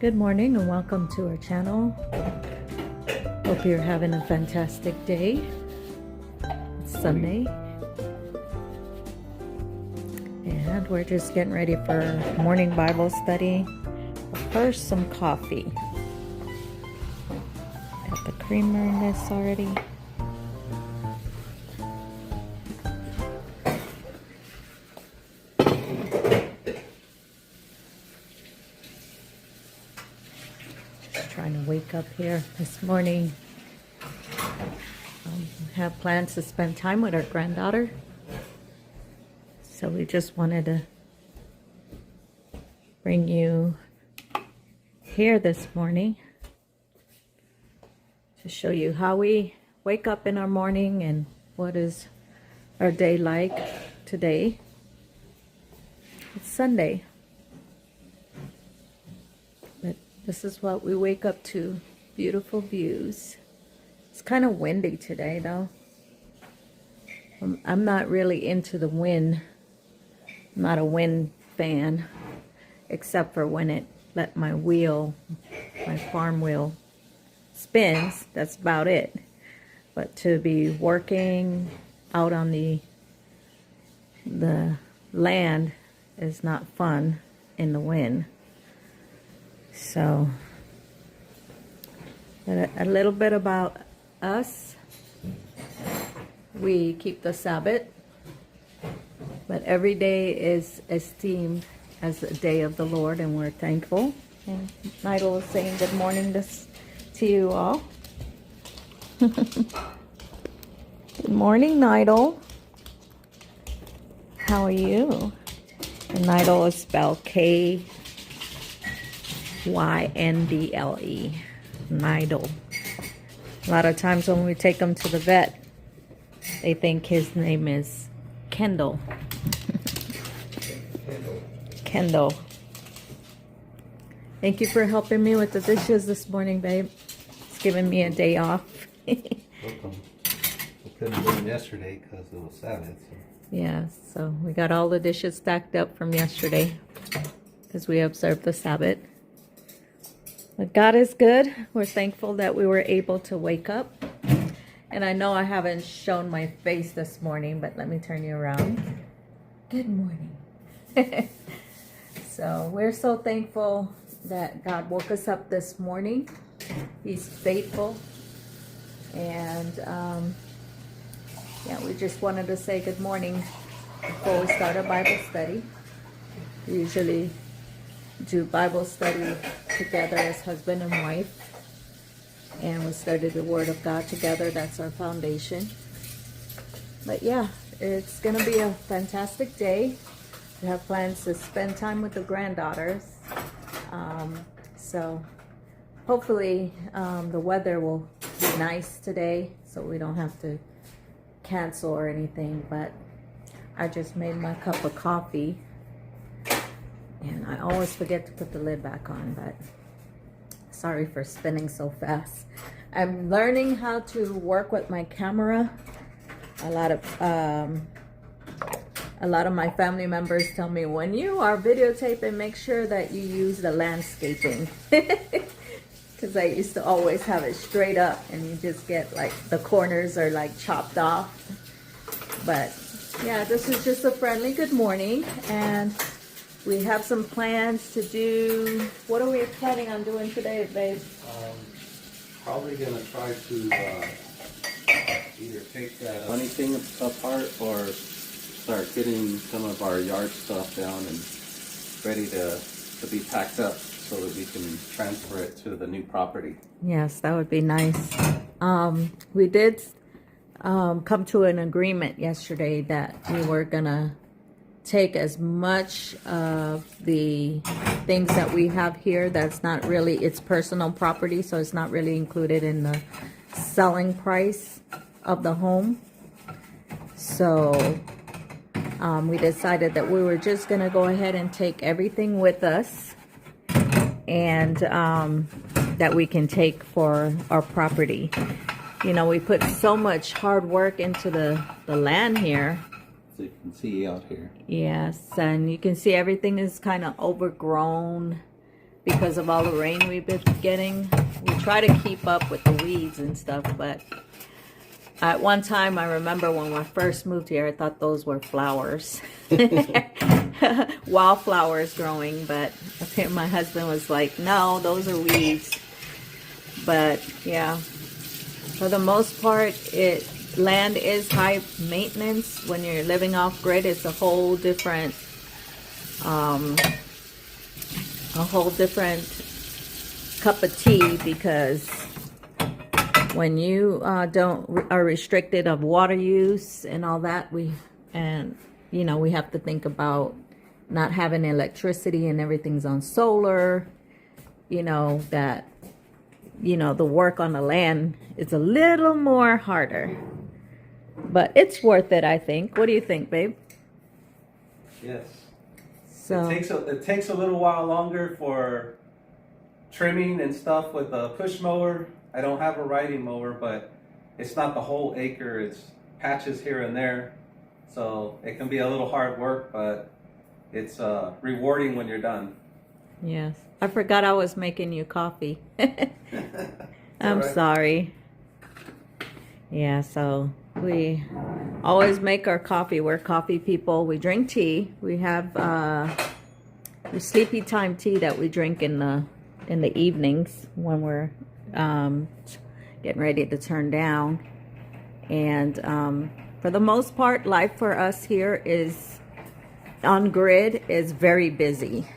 Good morning and welcome to our channel. Hope you're having a fantastic day. It's Sunday. And we're just getting ready for morning Bible study. But first, some coffee. Got the creamer in this already. Trying to wake up here this morning. Have plans to spend time with our granddaughter. So we just wanted to bring you here this morning to show you how we wake up in our morning and what is our day like today. It's Sunday. But this is what we wake up to. Beautiful views. It's kind of windy today though. I'm not really into the wind. I'm not a wind fan, except for when it let my farm wheel spins. That's about it. But to be working out on the land is not fun in the wind. So, a little bit about us. We keep the Sabbath, but every day is esteemed as a day of the Lord, and we're thankful. And Nigel is saying good morning to you all. Good morning, Nigel. How are you? And Nigel is spelled K-Y-N-D-L-E. Nigel. A lot of times when we take him to the vet, they think his name is Kendall. Kendall. Thank you for helping me with the dishes this morning, babe. It's giving me a day off. Welcome. We couldn't do them yesterday because it was Sabbath. So. Yeah, so we got all the dishes stacked up from yesterday because we observed the Sabbath. But God is good. We're thankful that we were able to wake up. And I know I haven't shown my face this morning, but let me turn you around. Good morning. So we're so thankful that God woke us up this morning. He's faithful. And yeah, we just wanted to say good morning before we start our Bible study. We usually do Bible study together as husband and wife. And we studied the Word of God together. That's our foundation. But yeah, it's going to be a fantastic day. We have plans to spend time with the granddaughters. So hopefully the weather will be nice today so we don't have to cancel or anything. But I just made my cup of coffee. And I always forget to put the lid back on, but sorry for spinning so fast. I'm learning how to work with my camera. A lot of my family members tell me, when you are videotaping, make sure that you use the landscaping. Because I used to always have it straight up and you just get like the corners are like chopped off. But yeah, this is just a friendly good morning, and we have some plans to do. What are we planning on doing today, babe? Probably gonna try to either take that funny thing apart or start getting some of our yard stuff down and ready to be packed up so that we can transfer it to the new property. Yes, that would be nice. We did come to an agreement yesterday that we were gonna take as much of the things that we have here that's not really, it's personal property, so it's not really included in the selling price of the home. So we decided that we were just going to go ahead and take everything with us, and that we can take for our property. You know, we put so much hard work into the land here. So you can see out here. Yes, and you can see everything is kind of overgrown. because of all the rain we've been getting. We try to keep up with the weeds and stuff, but at one time, I remember when I first moved here, I thought those were flowers. Wildflowers growing, but my husband was like, no, those are weeds. But yeah, for the most part, land is high maintenance. When you're living off grid, it's a whole different cup of tea, because when you are restricted of water use and all that, we have to think about not having electricity and everything's on solar. The work on the land is a little more harder, but it's worth it, I think. What do you think, babe? Yes. So it takes a little while longer for trimming and stuff with a push mower. I don't have a riding mower, but it's not the whole acre. It's patches here and there. So it can be a little hard work, but it's rewarding when you're done. Yes. I forgot I was making you coffee. I'm right. Sorry. Yeah, so we always make our coffee. We're coffee people. We drink tea. We have the sleepy time tea that we drink in the evenings when we're getting ready to turn down. And for the most part, life for us here is on grid is very busy.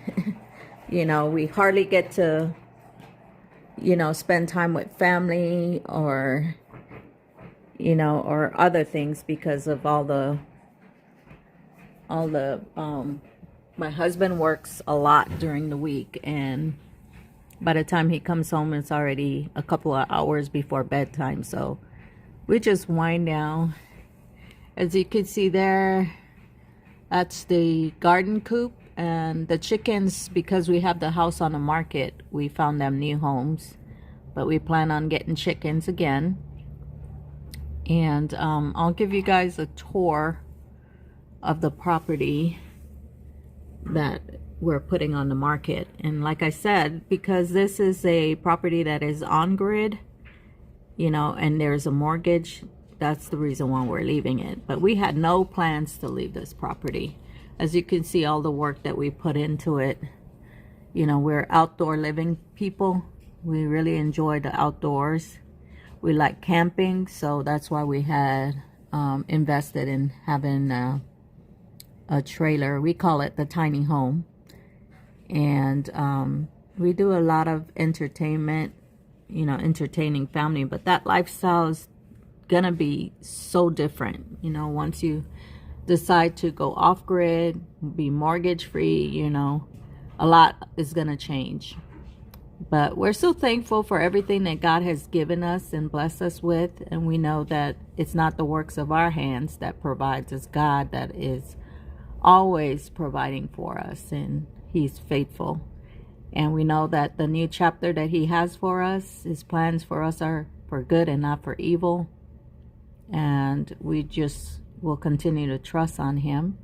We hardly get to spend time with family or other things because of all the my husband works a lot during the week, and by the time he comes home, it's already a couple of hours before bedtime. So we just wind down. As you can see there, that's the garden coop. And the chickens, because we have the house on the market, we found them new homes. But we plan on getting chickens again. And I'll give you guys a tour of the property that we're putting on the market. And like I said, because this is a property that is on grid, and there's a mortgage, that's the reason why we're leaving it. But we had no plans to leave this property. As you can see, all the work that we put into it. We're outdoor living people. We really enjoy the outdoors. We like camping, so that's why we had invested in having a trailer. We call it the tiny home. And we do a lot of entertainment, entertaining family. But that lifestyle is gonna be so different, once you decide to go off grid, be mortgage free, a lot is going to change. But we're so thankful for everything that God has given us and blessed us with. And we know that it's not the works of our hands that provides. It's God that is always providing for us, and He's faithful. And we know that the new chapter that He has for us, His plans for us are for good and not for evil. And we just will continue to trust on Him.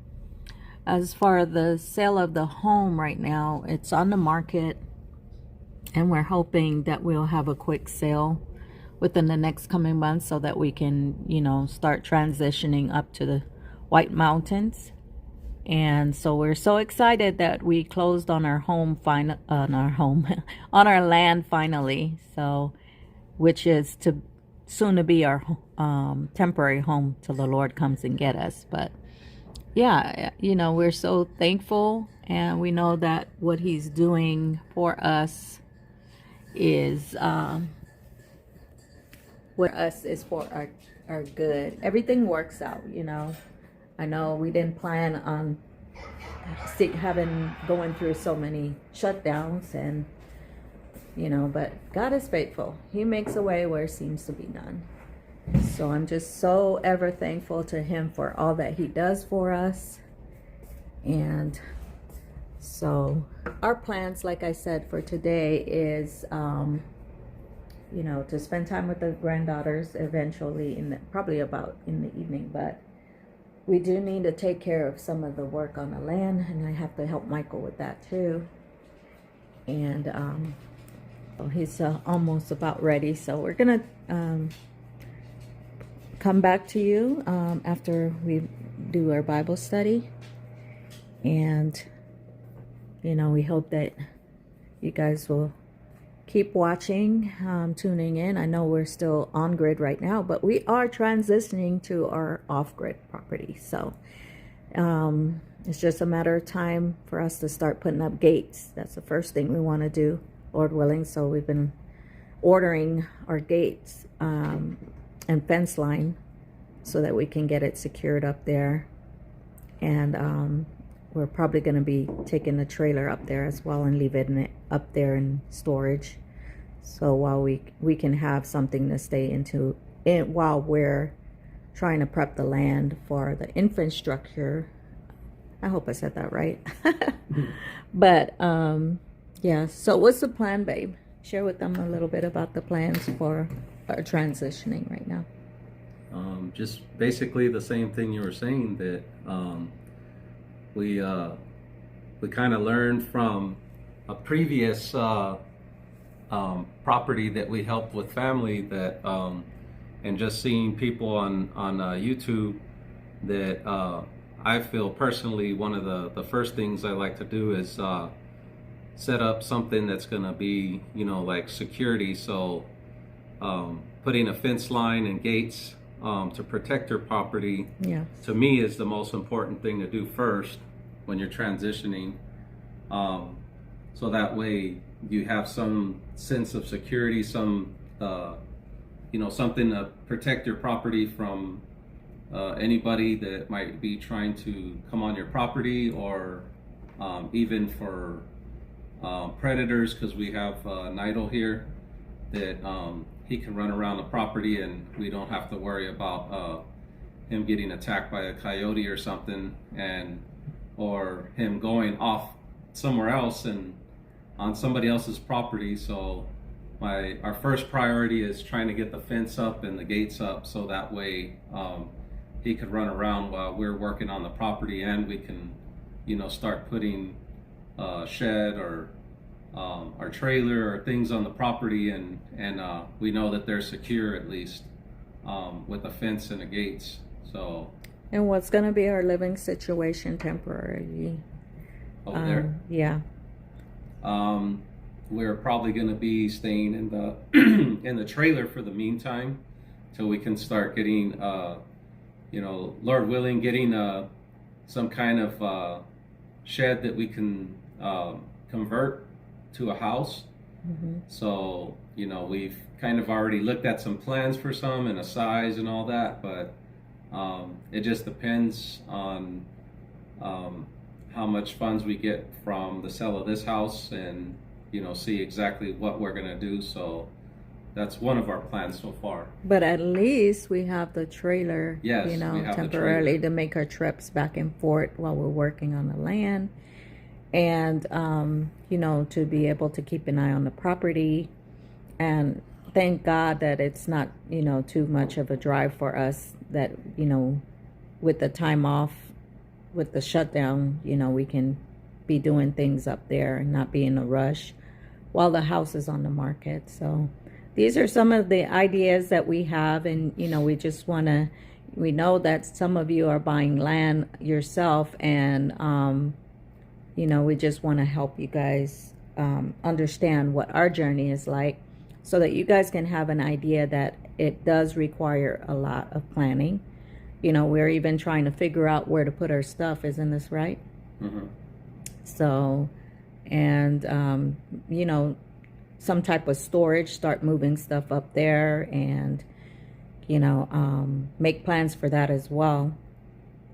As far as the sale of the home right now, it's on the market, and we're hoping that we'll have a quick sale within the next coming months so that we can, start transitioning up to the White Mountains. And so we're so excited that we closed on our home on our land finally. So, which is soon to be our temporary home till the Lord comes and get us. But yeah, we're so thankful, and we know that what He's doing for us is for our good. Everything works out. I know we didn't plan on going through so many shutdowns, and but God is faithful. He makes a way where it seems to be none. So I'm just so ever thankful to Him for all that He does for us. And so our plans, like I said, for today is, to spend time with the granddaughters eventually, probably about in the evening. But we do need to take care of some of the work on the land, and I have to help Michael with that too. And well, he's almost about ready. So we're gonna come back to you after we do our Bible study. And we hope that you guys will keep watching, tuning in. I know we're still on grid right now, but we are transitioning to our off-grid property. So it's just a matter of time for us to start putting up gates. That's the first thing we want to do, Lord willing. So we've been ordering our gates and fence line so that we can get it secured up there. And we're probably going to be taking the trailer up there as well and leaving it up there in storage. So while we can have something to stay into while we're trying to prep the land for the infrastructure. I hope I said that right. But yeah, so what's the plan, babe? Share with them a little bit about the plans for our transitioning right now. Just basically the same thing you were saying, that we kind of learned from a previous property that we helped with family, that and just seeing people on YouTube, that I feel personally one of the first things I like to do is set up something that's going to be like security. So putting a fence line and gates to protect your property, to me, is the most important thing to do first when you're transitioning. So that way you have some sense of security, some something to protect your property from anybody that might be trying to come on your property, or even for predators, because we have Nidal here that he can run around the property and we don't have to worry about him getting attacked by a coyote or something, or him going off somewhere else and on somebody else's property. So our first priority is trying to get the fence up and the gates up, so that way he could run around while we're working on the property, and we can start putting shed or our trailer or things on the property, and we know that they're secure, at least with a fence and the gates. So. And what's going to be our living situation temporarily? Over there? Yeah. We're probably going to be staying in the in the trailer for the meantime, till we can start getting, Lord willing, getting some kind of shed that we can convert to a house. Mm-hmm. So we've kind of already looked at some plans for some and a size and all that, but it just depends on how much funds we get from the sale of this house, and see exactly what we're going to do. So that's one of our plans so far. But at least we have the trailer, yes, we have temporarily to make our trips back and forth while we're working on the land, and to be able to keep an eye on the property. And thank God that it's not too much of a drive for us, that with the time off, with the shutdown, we can be doing things up there and not be in a rush while the house is on the market. So these are some of the ideas that we have, and we just we know that some of you are buying land yourself, and we just want to help you guys understand what our journey is like, so that you guys can have an idea that it does require a lot of planning. We're even trying to figure out where to put our stuff. Isn't this right? Mm-hmm. So, and, some type of storage, start moving stuff up there, and, make plans for that as well.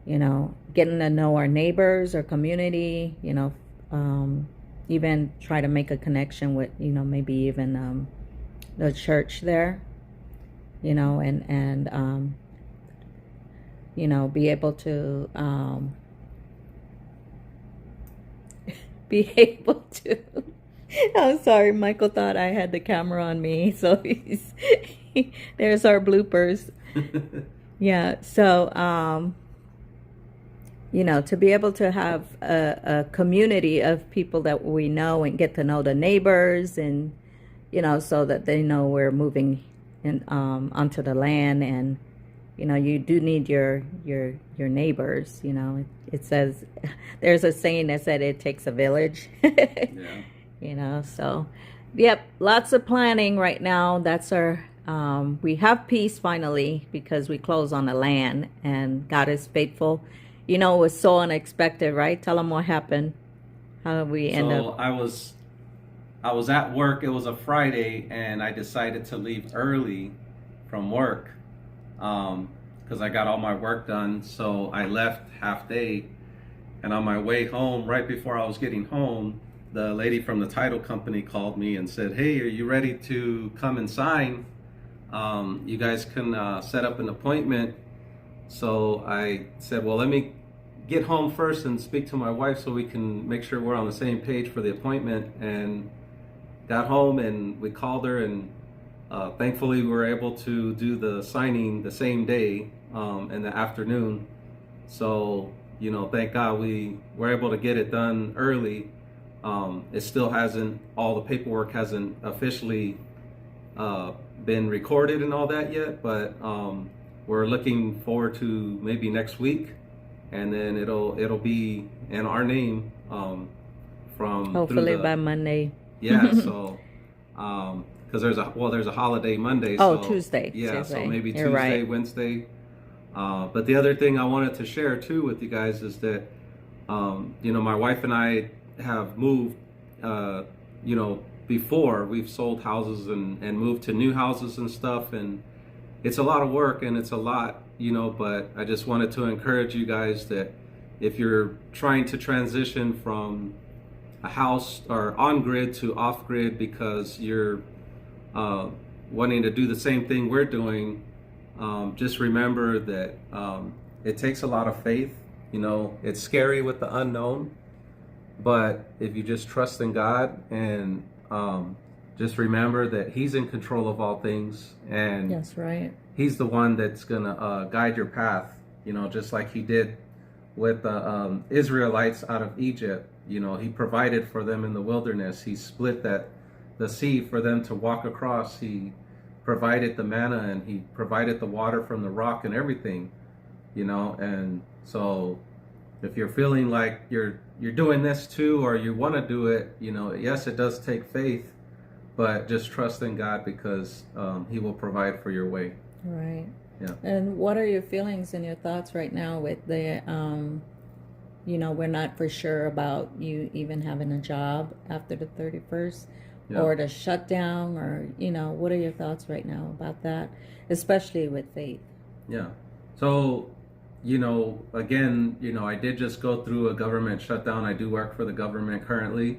Getting to know our neighbors, our community, even try to make a connection with, maybe even the church there, and be able to I'm sorry, Michael thought I had the camera on me, so there's our bloopers. Yeah, so to be able to have a community of people that we know and get to know the neighbors, and so that they know we're moving in onto the land. And you do need your neighbors. It says, there's a saying that said it takes a village. Yeah. So yep, lots of planning right now. That's our we have peace finally, because we close on the land, and God is faithful. It was so unexpected, right? Tell them what happened. How we end up. So I was at work. It was a Friday, and I decided to leave early from work because I got all my work done. So I left half day, and on my way home, right before I was getting home, the lady from the title company called me and said, "Hey, are you ready to come and sign? You guys can set up an appointment." So I said, well, let me get home first and speak to my wife so we can make sure we're on the same page for the appointment. And got home, and we called her, and thankfully we were able to do the signing the same day in the afternoon. So, thank God we were able to get it done early. It still hasn't, all the paperwork hasn't officially been recorded and all that yet, but we're looking forward to maybe next week, and then it'll be in our name from hopefully by Monday. Yeah, so because there's a holiday Monday. Oh, so, Tuesday. Yeah, Tuesday. So maybe You're Tuesday, right. Wednesday. But the other thing I wanted to share too with you guys is that my wife and I have moved. Before we've sold houses and moved to new houses and stuff, and it's a lot of work and it's a lot, but I just wanted to encourage you guys that if you're trying to transition from a house or on grid to off grid because you're wanting to do the same thing we're doing, just remember that it takes a lot of faith. It's scary with the unknown, but if you just trust in God and just remember that He's in control of all things, and that's right. He's the one that's gonna guide your path. Just like He did with the Israelites out of Egypt. He provided for them in the wilderness. He split the sea for them to walk across. He provided the manna, and He provided the water from the rock and everything. And so if you're feeling like you're doing this too, or you want to do it, yes, it does take faith, but just trust in God, because He will provide for your way. Right. Yeah. And what are your feelings and your thoughts right now with the, we're not for sure about you even having a job after the 31st, yeah, or the shutdown, or, what are your thoughts right now about that, especially with faith? Yeah. So, again, I did just go through a government shutdown. I do work for the government currently,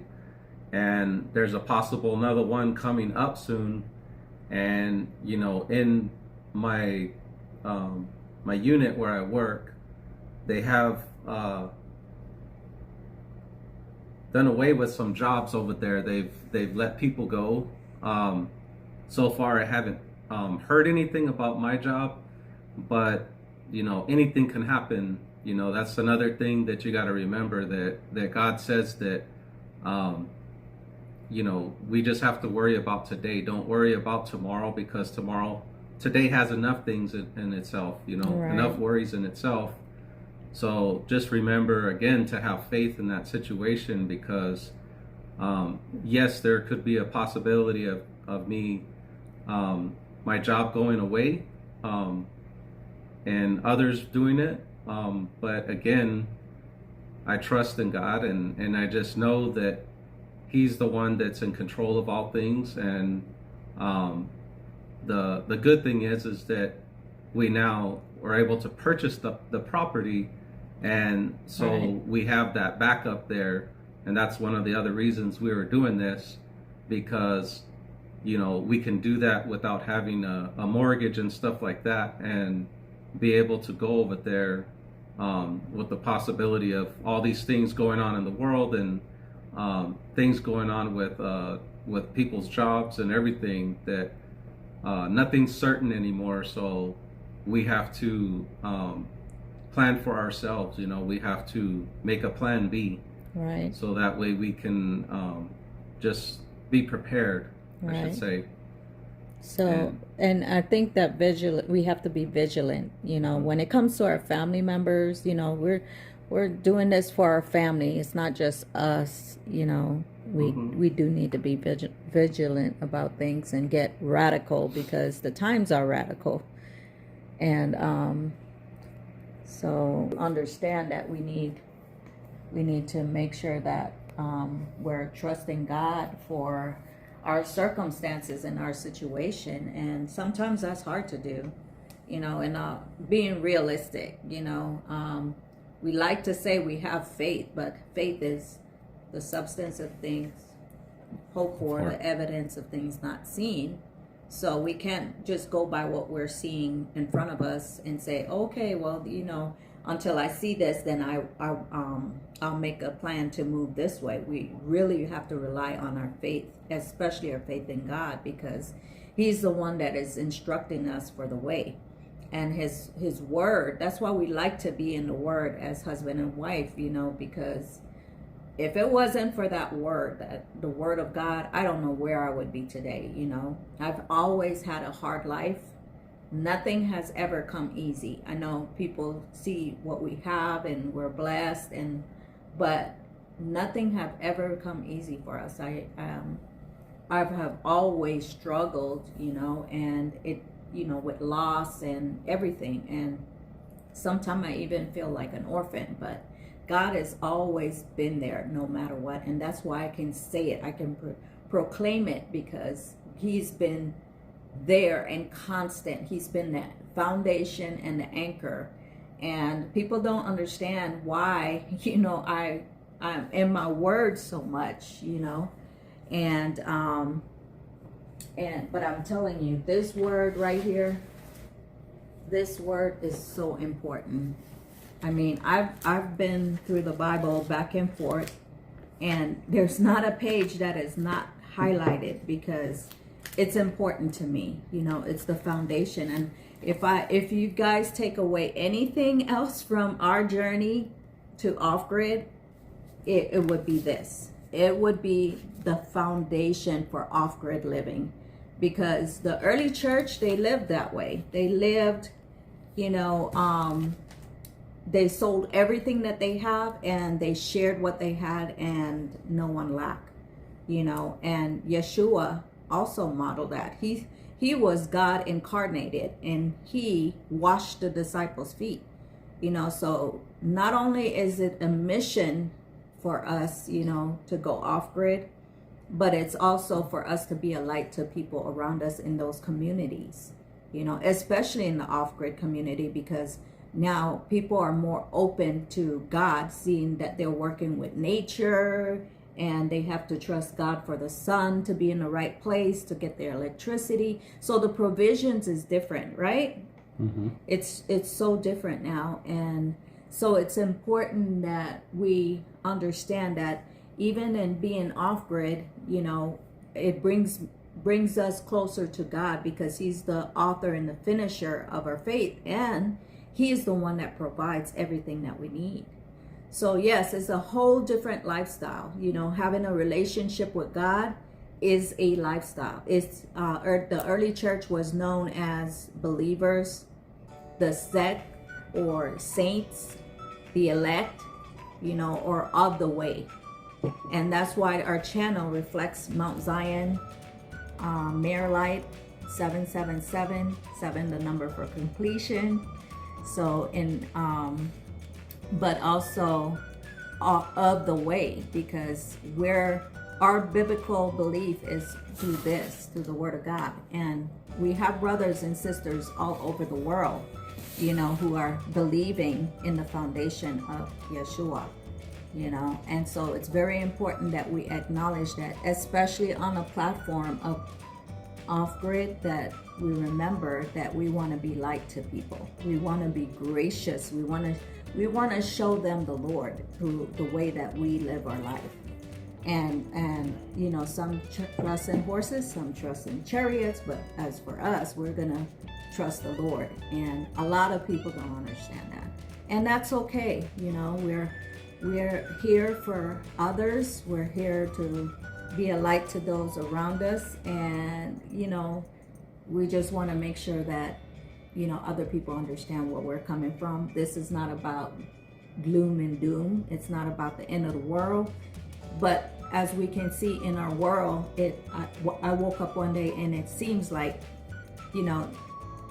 and there's a possible another one coming up soon. And, in my my unit where I work, they have done away with some jobs over there. They've let people go. So far, I haven't heard anything about my job, but anything can happen. That's another thing that you got to remember, that God says that we just have to worry about today. Don't worry about tomorrow, because today has enough things in itself, right, enough worries in itself. So just remember again to have faith in that situation, because yes, there could be a possibility of me, my job going away, and others doing it. But again, I trust in God, and I just know that He's the one that's in control of all things. And the good thing is that we now are able to purchase the property, and so right, we have that backup there. And that's one of the other reasons we were doing this, because we can do that without having a mortgage and stuff like that, and be able to go over there with the possibility of all these things going on in the world, and things going on with people's jobs and everything, that nothing's certain anymore. So we have to plan for ourselves. We have to make a plan B. Right. So that way we can just be prepared, I should say. So, and I think that we have to be vigilant, when it comes to our family members, we're doing this for our family. It's not just us, we do need to be vigilant about things and get radical, because the times are radical. And so understand that we need to make sure that we're trusting God for our circumstances and our situation. And sometimes that's hard to do, and being realistic. We like to say we have faith, but faith is the substance of things hoped for, the evidence of things not seen. So we can't just go by what we're seeing in front of us and say, okay, well, until I see this, then I'll make a plan to move this way. We really have to rely on our faith, especially our faith in God, because He's the one that is instructing us for the way. And his word, that's why we like to be in the word as husband and wife, because if it wasn't for that word, the word of God, I don't know where I would be today. I've always had a hard life. Nothing has ever come easy. I know people see what we have and we're blessed, but nothing have ever come easy for us. I have always struggled, and it, with loss and everything. And sometimes I even feel like an orphan, but God has always been there no matter what. And that's why I can say it. I can proclaim it, because He's been there and constant. He's been that foundation and the anchor. And people don't understand why, I'm in my word so much, but I'm telling you, this word right here, this word is so important. I mean, I've been through the Bible back and forth, and there's not a page that is not highlighted, because it's important to me. It's the foundation. And if you guys take away anything else from our journey to off-grid, it would be this. It would be the foundation for off-grid living, because the early church, they lived that way. They lived, they sold everything that they have, and they shared what they had, and no one lacked, and Yeshua also modeled that. He was God incarnated, and He washed the disciples' feet, so not only is it a mission for us, to go off grid, but it's also for us to be a light to people around us in those communities, especially in the off grid community, because now people are more open to God, seeing that they're working with nature, and they have to trust God for the sun to be in the right place to get their electricity. So the provisions is different, right? Mm-hmm. It's so different now. And so it's important that we understand that even in being off-grid, it brings us closer to God, because He's the author and the finisher of our faith, and He is the one that provides everything that we need. So yes, it's a whole different lifestyle. Having a relationship with God is a lifestyle. It's the early church was known as believers, the sect or saints, the elect, or of the way. And that's why our channel reflects Mount Zion, Mayor 777, 7 the number for completion. So but also of the way, because our biblical belief is through the Word of God. And we have brothers and sisters all over the world, who are believing in the foundation of Yeshua, and so it's very important that we acknowledge that, especially on a platform of off-grid, that we remember that we want to be light to people. We want to be gracious. We want to show them the Lord through the way that we live our life. And some trust in horses, some trust in chariots, but as for us, we're going to trust the Lord. And a lot of people don't understand that. And that's okay. You know, we're here for others. We're here to be a light to those around us. And, you know, we just want to make sure that, you know, other people understand where we're coming from. This is not about gloom and doom. It's not about the end of the world. But as we can see in our world, I woke up one day and it seems like, you know,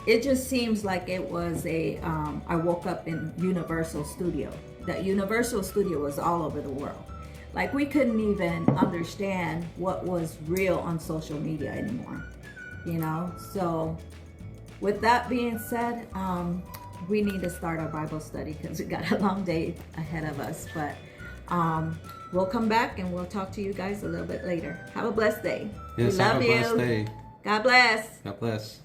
it just seems like it was I woke up in Universal Studio. That Universal Studio was all over the world. Like, we couldn't even understand what was real on social media anymore, you know? So with that being said, we need to start our Bible study because we got a long day ahead of us. But we'll come back and we'll talk to you guys a little bit later. Have a blessed day. Yes, we love have a blessed day. God bless. God bless.